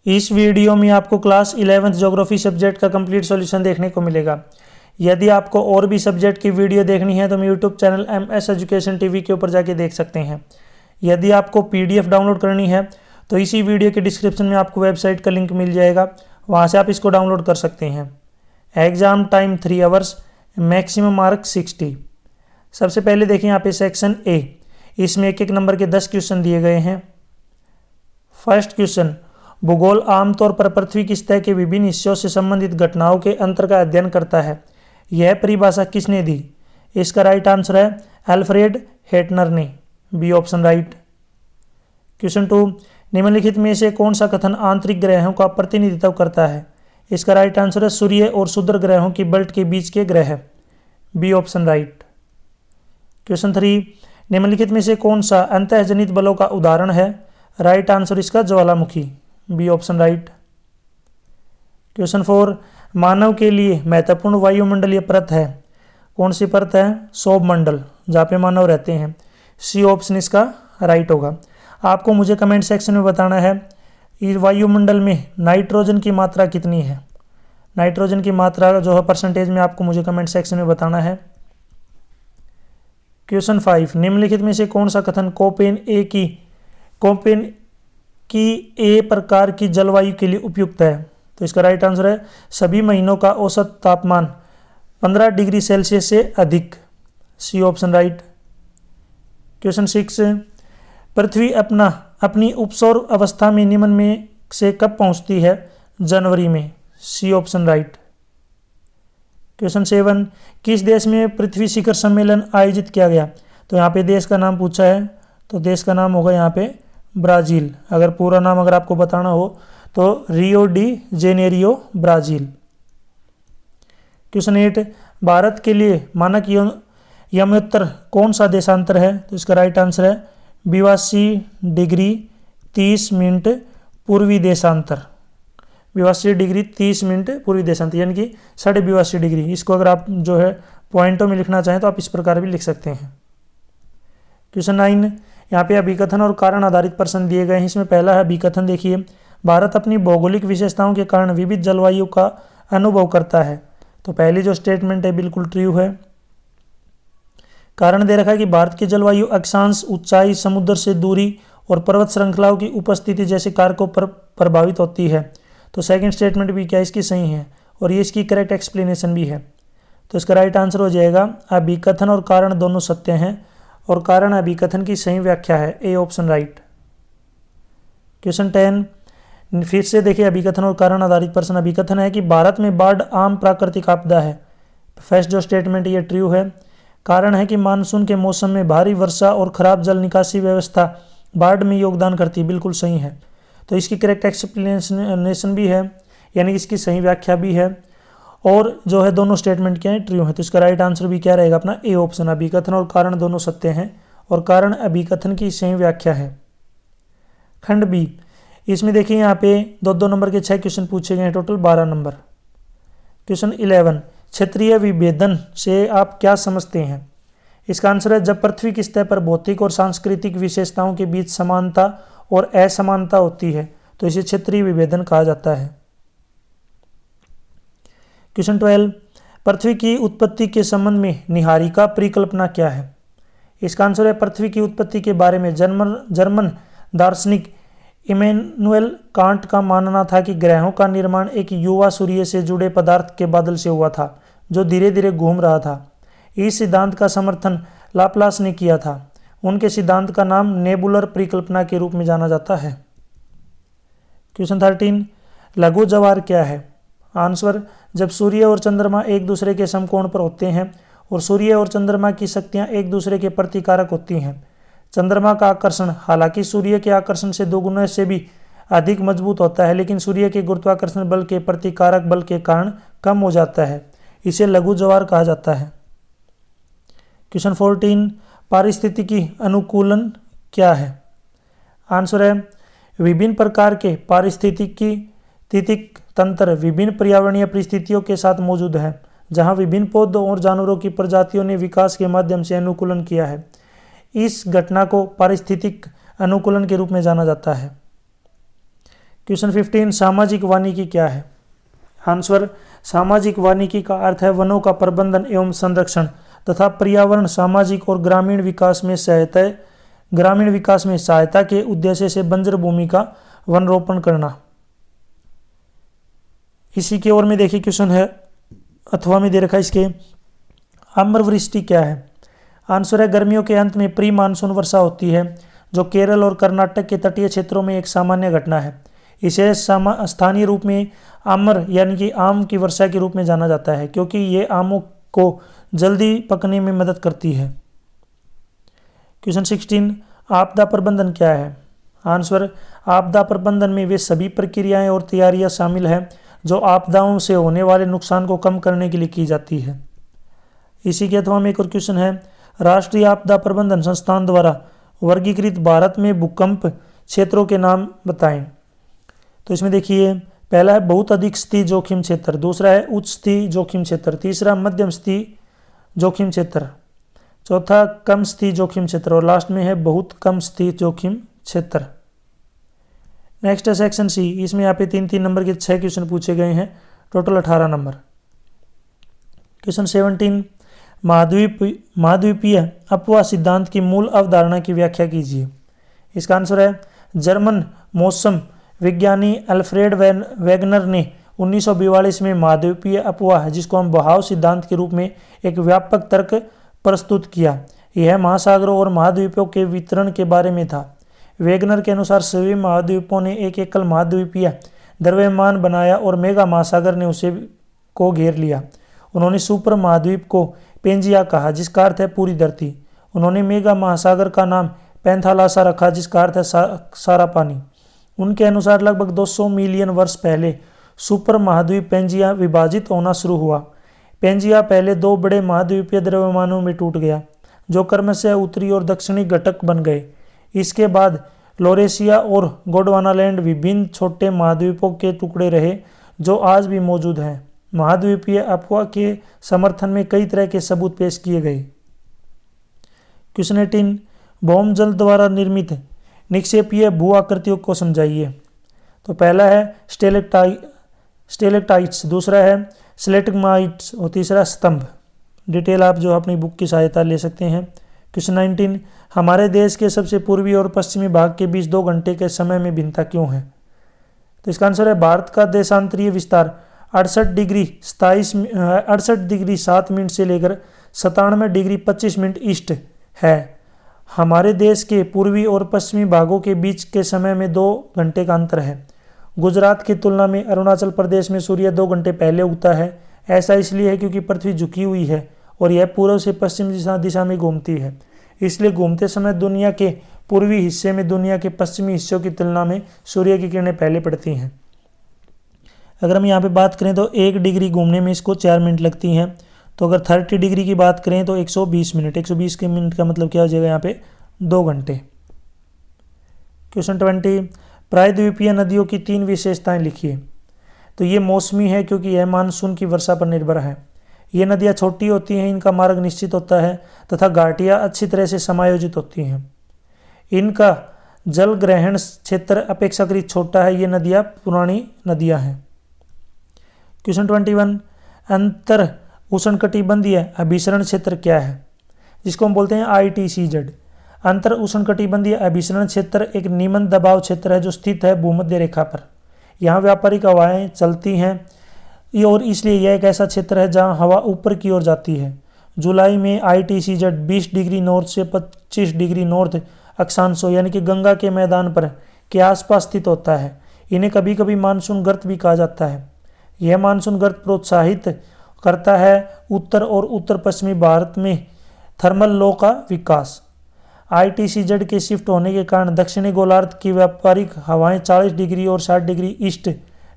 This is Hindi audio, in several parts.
इस वीडियो में आपको क्लास 11th ज्योग्राफी सब्जेक्ट का कंप्लीट सॉल्यूशन देखने को मिलेगा। यदि आपको और भी सब्जेक्ट की वीडियो देखनी है तो हम YouTube channel MS education TV के ऊपर जाके देख सकते हैं। यदि आपको PDF डाउनलोड करनी है तो इसी वीडियो के डिस्क्रिप्शन में आपको वेबसाइट का लिंक मिल जाएगा, वहाँ से आप इसको डाउनलोड कर सकते हैं। Exam time 3 hours, maximum mark 60। सबसे पहले देखें यहाँ पे सेक्शन A, इसमें एक एक नंबर के 10 क्वेश्चन दिए गए हैं। फर्स्ट क्वेश्चन, भूगोल आमतौर पर पृथ्वी की सतह के विभिन्न हिस्सों से संबंधित घटनाओं के अंतर का अध्ययन करता है। यह परिभाषा किसने दी? इसका राइट आंसर है अल्फ्रेड हेटनर ने, बी ऑप्शन राइट। क्वेश्चन 2, निम्नलिखित में से कौन सा कथन आंतरिक ग्रहों का प्रतिनिधित्व करता है? इसका राइट आंसर है सूर्य और क्षुद्र ग्रहों की बेल्ट के बीच के ग्रह, बी ऑप्शन राइट। क्वेश्चन 3, निम्नलिखित में से कौन सा अंतःजनित बलों का उदाहरण है? राइट आंसर इसका ज्वालामुखी, बी ऑप्शन राइट। क्वेश्चन 4, मानव के लिए महत्वपूर्ण वायुमंडलीय परत है, कौन सी परत है? सौरमंडल, जहाँ पे मानव रहते हैं, सी ऑप्शन इसका राइट होगा। आपको मुझे कमेंट सेक्शन में बताना है इस वायुमंडल में नाइट्रोजन की मात्रा कितनी है। नाइट्रोजन की मात्रा जो है परसेंटेज में आपको मुझे कमेंट सेक्शन में बताना है। क्वेश्चन 5, निम्नलिखित में से कौन सा कथन कोपेन ए प्रकार की जलवायु के लिए उपयुक्त है? तो इसका राइट आंसर है सभी महीनों का औसत तापमान 15 डिग्री सेल्सियस से अधिक, सी ऑप्शन राइट। क्वेश्चन 6, पृथ्वी अपनी उपसौर अवस्था में निम्न में से कब पहुंचती है? जनवरी में, सी ऑप्शन राइट। क्वेश्चन 7, किस देश में पृथ्वी शिखर सम्मेलन आयोजित किया गया? तो यहाँ पे देश का नाम पूछा है, तो देश का नाम होगा यहाँ पे ब्राज़ील। अगर पूरा नाम अगर आपको बताना हो तो Rio de Janeiro, Brazil. Question 8, Bharat के लिए मानक यमोत्तर कौन सा देशांतर है? तो इसका राइट आंसर है 82 डिग्री 30 मिनट पूर्वी देशांतर, 82 डिग्री 30 मिनट पूर्वी देशांतर, यानी कि 82.5 डिग्री। इसको अगर आप जो है पॉइंटों में लिखना चाहें तो आप इस प्रकार भी लिख सकते हैं। क्वेश्चन 9, यहाँ पे अभिकथन और कारण आधारित प्रश्न दिए गए हैं। इसमें पहला है अभिकथन, देखिए, भारत अपनी भौगोलिक विशेषताओं के कारण विविध जलवायु का अनुभव करता है। तो पहली जो स्टेटमेंट है बिल्कुल ट्रू है। कारण दे रखा है कि भारत की जलवायु अक्षांश, ऊंचाई, समुद्र से दूरी और पर्वत श्रृंखलाओं की उपस्थिति जैसे कारकों पर प्रभावित होती है। तो सेकंड स्टेटमेंट भी क्या इसकी सही है और ये इसकी करेक्ट एक्सप्लेनेशन भी है। तो इसका राइट आंसर हो जाएगा अभिकथन और कारण दोनों सत्य हैं और कारण अभिकथन की सही व्याख्या है, ए ऑप्शन राइट। क्वेश्चन 10, फिर से देखिए अभिकथन और कारण आधारित प्रश्न। अभिकथन है कि भारत में बाढ़ आम प्राकृतिक आपदा है। फर्स्ट जो स्टेटमेंट ये ट्रू है। कारण है कि मानसून के मौसम में भारी वर्षा और खराब जल निकासी व्यवस्था बाढ़ में योगदान करती है, बिल्कुल सही है। तो इसकी करेक्ट एक्सप्लेनेशन भी है, यानी इसकी सही व्याख्या भी है और जो है दोनों स्टेटमेंट क्या है? ट्रू है। तो इसका राइट आंसर भी क्या रहेगा अपना? A option. अभिकथन और कारण दोनों सत्य हैं और कारण अभिकथन की सही व्याख्या है। खंड बी, इसमें देखिए यहाँ पे 2-2 नंबर के 6 क्वेश्चन पूछे गए हैं, टोटल 12 नंबर। क्वेश्चन 11, क्षेत्रीय विभेदन से आप क्या समझते हैं? इसका आंसर है जब पृथ्वी की सतह पर भौतिक और सांस्कृतिक विशेषताओं के बीच समानता और असमानता होती है तो इसे क्षेत्रीय विभेदन कहा जाता है। क्वेश्चन 12, पृथ्वी की उत्पत्ति के संबंध में निहारिका परिकल्पना क्या है? इसका आंसर है पृथ्वी की उत्पत्ति के बारे में जर्मन दार्शनिक इमैनुएल कांट का मानना था कि ग्रहों का निर्माण एक युवा सूर्य से जुड़े पदार्थ के बादल से हुआ था जो धीरे धीरे घूम रहा था। इस सिद्धांत का समर्थन लाप्लास ने किया था। उनके सिद्धांत का नाम नेबुलर परिकल्पना के रूप में जाना जाता है। क्वेश्चन 13, लघु ज्वार क्या है? आंसर, जब सूर्य और चंद्रमा एक दूसरे के समकोण पर होते हैं और सूर्य और चंद्रमा की शक्तियां एक दूसरे के प्रतिकारक होती हैं। चंद्रमा का आकर्षण हालांकि सूर्य के आकर्षण से 2 गुना से भी अधिक मजबूत होता है, लेकिन सूर्य के गुरुत्वाकर्षण बल के प्रतिकारक बल के कारण कम हो जाता है। इसे लघु ज्वार कहा जाता है। क्वेश्चन 14, पारिस्थितिकी अनुकूलन क्या है? आंसर है विभिन्न प्रकार के पारिस्थितिक तंत्र विभिन्न पर्यावरणीय परिस्थितियों के साथ मौजूद है, जहां विभिन्न पौधों और जानवरों की प्रजातियों ने विकास के माध्यम से अनुकूलन किया है। इस घटना को पारिस्थितिक अनुकूलन के रूप में जाना जाता है। क्वेश्चन 15 सामाजिक वानिकी क्या है? आंसर सामाजिक वानिकी का अर्थ है वनों का प्रबंधन एवं संरक्षण तथा पर्यावरण सामाजिक और ग्रामीण विकास में सहायता के उद्देश्य से बंजर भूमि का वन रोपण करना। इसी के ओर में देखिए क्वेश्चन है अथवा में दे रखा है इसके आम्रवृष्टि क्या है? आंसर है गर्मियों के अंत में प्री मानसून वर्षा होती है जो केरल और कर्नाटक के तटीय क्षेत्रों में एक सामान्य घटना है। इसे स्थानीय रूप में आम्र यानी कि आम की वर्षा के रूप में जाना जाता है क्योंकि ये आमों को जल्दी पकने में मदद करती है। क्वेश्चन 16 आपदा प्रबंधन क्या है? आंसर आपदा प्रबंधन में वे सभी प्रक्रियाएं और तैयारियां शामिल हैं जो आपदाओं से होने वाले नुकसान को कम करने के लिए की जाती है। इसी के अथवा में एक और क्वेश्चन है राष्ट्रीय आपदा प्रबंधन संस्थान द्वारा वर्गीकृत भारत में भूकंप क्षेत्रों के नाम बताएं। तो इसमें देखिए पहला है बहुत अधिक स्थिति जोखिम क्षेत्र, दूसरा है उच्च स्थिति जोखिम क्षेत्र, तीसरा मध्यम स्थिति जोखिम क्षेत्र, चौथा कम स्थिति जोखिम क्षेत्र और लास्ट में है बहुत कम स्थिति जोखिम क्षेत्र। नेक्स्ट है सेक्शन सी, इसमें यहाँ पे 3-3 नंबर के 6 क्वेश्चन पूछे गए हैं, टोटल 18 नंबर। क्वेश्चन 17 महाद्वीपीय अपवाह सिद्धांत की मूल अवधारणा की व्याख्या कीजिए। इसका आंसर है जर्मन मौसम विज्ञानी अल्फ्रेड वेगनर ने 1942 में महाद्वीपीय अपवाह जिसको हम बहाव सिद्धांत के रूप में एक व्यापक तर्क प्रस्तुत किया। यह महासागरों और महाद्वीपों के वितरण के बारे में था। वेगनर के अनुसार सभी महाद्वीपों ने एक एकल महाद्वीपीय द्रव्यमान बनाया और मेगा महासागर ने उसे को घेर लिया। उन्होंने सुपर महाद्वीप को पेंजिया कहा जिसका अर्थ है पूरी धरती। उन्होंने मेगा महासागर का नाम पैंथालासा रखा जिसका अर्थ है सारा पानी। उनके अनुसार लगभग 200 मिलियन वर्ष पहले सुपर महाद्वीप पेंजिया विभाजित होना शुरू हुआ। पेंजिया पहले 2 बड़े महाद्वीपीय द्रव्यमानों में टूट गया जो क्रमशः उत्तरी और दक्षिणी घटक बन गए। इसके बाद लोरेशिया और गोंडवानालैंड विभिन्न छोटे महाद्वीपों के टुकड़े रहे जो आज भी मौजूद हैं। महाद्वीपीय अपवाह के समर्थन में कई तरह के सबूत पेश किए गए। क्वेश्चन 18 भौम जल द्वारा निर्मित निक्षेपीय भू आकृतियों को समझाइए। तो पहला है स्टेलेक्टाइट्स, दूसरा है स्लेटमाइट्स और तीसरा स्तंभ। डिटेल आप जो अपनी बुक की सहायता ले सकते हैं। क्वेश्चन 19 हमारे देश के सबसे पूर्वी और पश्चिमी भाग के बीच 2 घंटे के समय में भिन्नता क्यों है? तो इसका आंसर है भारत का देशांतरीय विस्तार 68 डिग्री 7 मिनट से लेकर 97 डिग्री 25 मिनट ईस्ट है। हमारे देश के पूर्वी और पश्चिमी भागों के बीच के समय में 2 घंटे का अंतर है। गुजरात की तुलना में अरुणाचल प्रदेश में सूर्य 2 घंटे पहले उगता है। ऐसा इसलिए है क्योंकि पृथ्वी झुकी हुई है और यह पूर्व से पश्चिम दिशा में घूमती है। इसलिए घूमते समय दुनिया के पूर्वी हिस्से में दुनिया के पश्चिमी हिस्सों की तुलना में सूर्य की किरणें पहले पड़ती हैं। अगर हम यहाँ पे बात करें तो 1 डिग्री घूमने में इसको 4 मिनट लगती हैं। तो अगर 30 डिग्री की बात करें तो 120 मिनट, 120 के मिनट का मतलब क्या हो जाएगा यहाँ पे 2 घंटे। क्वेश्चन 20 प्रायद्वीपीय नदियों की 3 विशेषताएं लिखिए। तो ये मौसमी है क्योंकि यह मानसून की वर्षा पर निर्भर है। ये नदियाँ छोटी होती हैं, इनका मार्ग निश्चित होता है तथा घाटियाँ अच्छी तरह से समायोजित होती हैं। इनका जल ग्रहण क्षेत्र अपेक्षाकृत छोटा है। ये नदियाँ पुरानी नदियाँ हैं। क्वेश्चन 21 अंतर उष्णकटिबंधीय अभिसरण क्षेत्र क्या है? जिसको हम बोलते हैं ITCZ। अंतर उष्णकटिबंधीय अभिसरण क्षेत्र एक निम्न दबाव क्षेत्र है जो स्थित है भूमध्य रेखा पर। यहाँ व्यापारिक हवाएं चलती हैं और इसलिए यह एक ऐसा क्षेत्र है जहाँ हवा ऊपर की ओर जाती है। जुलाई में ITCZ 20 डिग्री नॉर्थ से 25 डिग्री नॉर्थ अक्षांशों यानी कि गंगा के मैदान पर के आसपास स्थित होता है। इन्हें कभी कभी मानसून गर्त भी कहा जाता है। यह मानसून गर्त प्रोत्साहित करता है उत्तर और उत्तर पश्चिमी भारत में थर्मल लो का विकास। ITCZ के शिफ्ट होने के कारण दक्षिणी गोलार्ध की व्यापारिक हवाएं 40 डिग्री और 60 डिग्री ईस्ट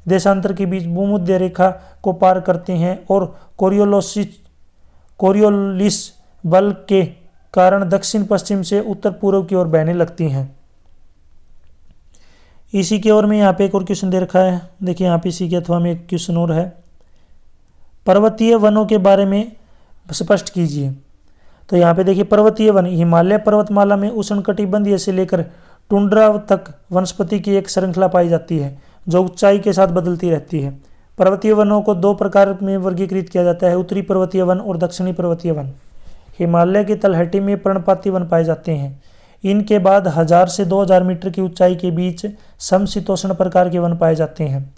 देशांतर के बीच भूमध्य रेखा को पार करती हैं और कोरियोलिस बल के कारण दक्षिण पश्चिम से उत्तर पूर्व की ओर बहने लगती हैं। इसी के ओर में यहाँ पे एक और क्वेश्चन दे रखा है। देखिए यहाँ पे इसी के अथवा में एक क्वेश्चन और है, पर्वतीय वनों के बारे में स्पष्ट कीजिए। तो यहाँ पे देखिए पर्वतीय वन हिमालय पर्वतमाला में उष्णकटिबंधीय से लेकर टुंड्रा तक वनस्पति की एक श्रृंखला पाई जाती है जो ऊंचाई के साथ बदलती रहती है। पर्वतीय वनों को दो प्रकार में वर्गीकृत किया जाता है, उत्तरी पर्वतीय वन और दक्षिणी पर्वतीय वन। हिमालय की तलहटी में पर्णपाती वन पाए जाते हैं। इनके बाद 1000 से 2000 मीटर की ऊंचाई के बीच समशीतोष्ण प्रकार के वन पाए जाते हैं।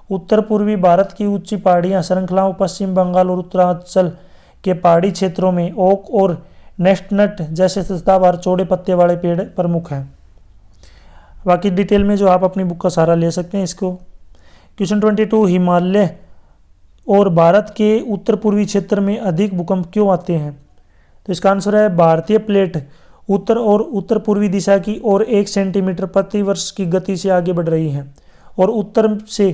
उत्तर पूर्वी भारत की ऊंची पहाड़ियां श्रृंखलाओं, पश्चिम बंगाल और उत्तरांचल के पहाड़ी क्षेत्रों में ओक और नेस्टनट जैसे सदाबहार चौड़े पत्ते वाले पेड़ प्रमुख हैं। बाकी डिटेल में जो आप अपनी बुक का सहारा ले सकते हैं इसको। क्वेश्चन 22, हिमालय और भारत के उत्तर पूर्वी क्षेत्र में अधिक भूकंप क्यों आते हैं? तो इसका आंसर है भारतीय प्लेट उत्तर और उत्तर पूर्वी दिशा की ओर 1 सेंटीमीटर प्रति वर्ष की गति से आगे बढ़ रही है और उत्तर से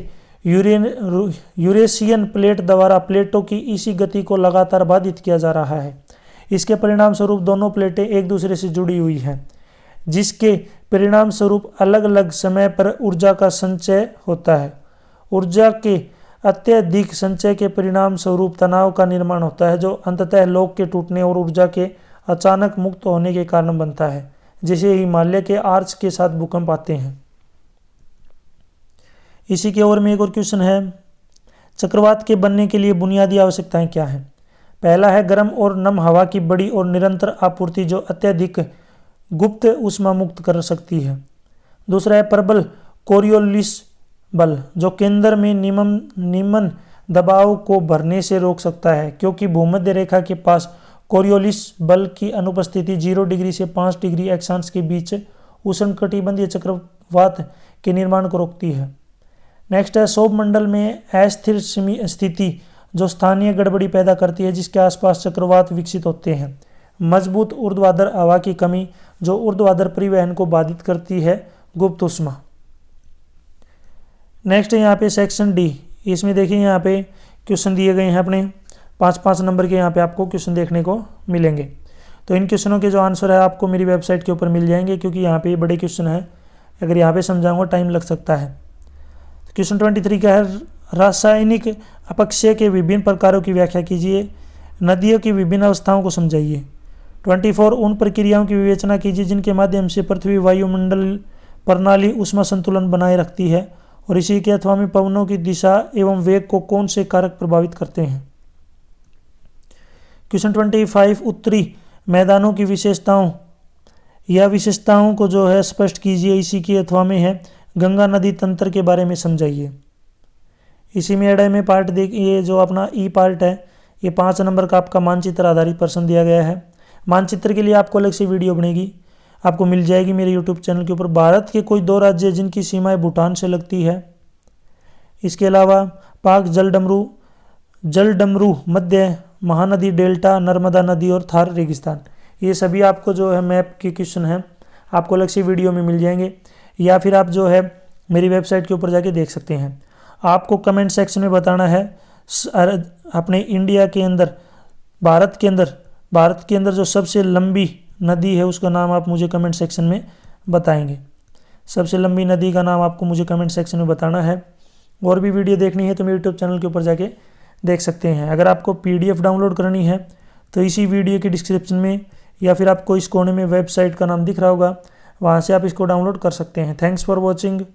यूरेशियन प्लेट द्वारा प्लेटों की इसी गति को लगातार बाधित किया जा रहा है। इसके परिणाम स्वरूप दोनों प्लेटें एक दूसरे से जुड़ी हुई हैं, जिसके परिणाम स्वरूप अलग अलग समय पर ऊर्जा का संचय होता है। ऊर्जा के अत्यधिक संचय के परिणाम स्वरूप तनाव का निर्माण होता है, जो अंततः लौह के टूटने और ऊर्जा के अचानक मुक्त होने के कारण बनता है, जिसे हिमालय के आर्च के साथ भूकंप आते हैं। इसी के ओर में एक और क्वेश्चन है, चक्रवात के बनने के लिए बुनियादी आवश्यकताएं क्या हैं? पहला है गर्म और नम हवा की बड़ी और निरंतर आपूर्ति जो अत्यधिक गुप्त ऊष्मा मुक्त कर सकती है। दूसरा है प्रबल कोरियोलिस बल जो केंद्र में निम्न दबाव को भरने से रोक सकता है, क्योंकि भूमध्य रेखा के पास कोरियोलिस बल की अनुपस्थिति 0 डिग्री से 5 डिग्री अक्षांश के बीच उष्णकटिबंधीय चक्रवात के निर्माण को रोकती है। नेक्स्ट है सौरमंडल में अस्थिर स्थिति जो स्थानीय गड़बड़ी पैदा करती है, जिसके आसपास चक्रवात विकसित होते हैं। मजबूत ऊर्ध्वाधर हवा की कमी जो ऊर्ध्वाधर परिवहन को बाधित करती है। गुप्त ऊष्मा। नेक्स्ट है यहाँ पे सेक्शन डी। इसमें देखिए यहाँ पे क्वेश्चन दिए गए हैं अपने 5-5 नंबर के यहाँ पे आपको क्वेश्चन देखने को मिलेंगे। तो इन क्वेश्चनों के जो आंसर है आपको मेरी वेबसाइट के ऊपर मिल जाएंगे, क्योंकि यहाँ पे बड़े क्वेश्चन है, अगर यहाँ पे समझाऊंगा टाइम लग सकता है। क्वेश्चन 23 का है रासायनिक अपक्षय के विभिन्न प्रकारों की व्याख्या कीजिए, नदियों की विभिन्न अवस्थाओं को समझाइए। 24 उन प्रक्रियाओं की विवेचना कीजिए जिनके माध्यम से पृथ्वी वायुमंडल प्रणाली ऊष्मा संतुलन बनाए रखती है और इसी के अथवा में पवनों की दिशा एवं वेग को कौन से कारक प्रभावित करते हैं। क्वेश्चन 25 उत्तरी मैदानों की विशेषताओं या विशेषताओं को जो है स्पष्ट कीजिए, इसी के अथवा में है गंगा नदी तंत्र के बारे में समझाइए। इसी में एडा में पार्ट देखिए, जो अपना ई पार्ट है, ये 5 नंबर का आपका मानचित्र आधारित प्रश्न दिया गया है। मानचित्र के लिए आपको अलग से वीडियो बनेगी, आपको मिल जाएगी मेरे यूट्यूब चैनल के ऊपर। भारत के कोई 2 राज्य जिनकी सीमाएं भूटान से लगती है। इसके अलावा पाक जलडमरू मध्य महानदी डेल्टा, नर्मदा नदी और थार रेगिस्तान, ये सभी आपको जो है मैप के क्वेश्चन हैं, आपको अलग से वीडियो में मिल जाएंगे, या फिर आप जो है मेरी वेबसाइट के ऊपर जाके देख सकते हैं। आपको कमेंट सेक्शन में बताना है अपने इंडिया के अंदर, भारत के अंदर जो सबसे लंबी नदी है उसका नाम आप मुझे कमेंट सेक्शन में बताएंगे। सबसे लंबी नदी का नाम आपको मुझे कमेंट सेक्शन में बताना है। और भी वीडियो देखनी है तो मेरे यूट्यूब चैनल के ऊपर जाके देख सकते हैं। अगर आपको PDF डाउनलोड करनी है तो इसी वीडियो के डिस्क्रिप्शन में या फिर आपको इस कोने में वेबसाइट का नाम दिख रहा होगा, वहाँ से आप इसको डाउनलोड कर सकते हैं। Thanks for watching.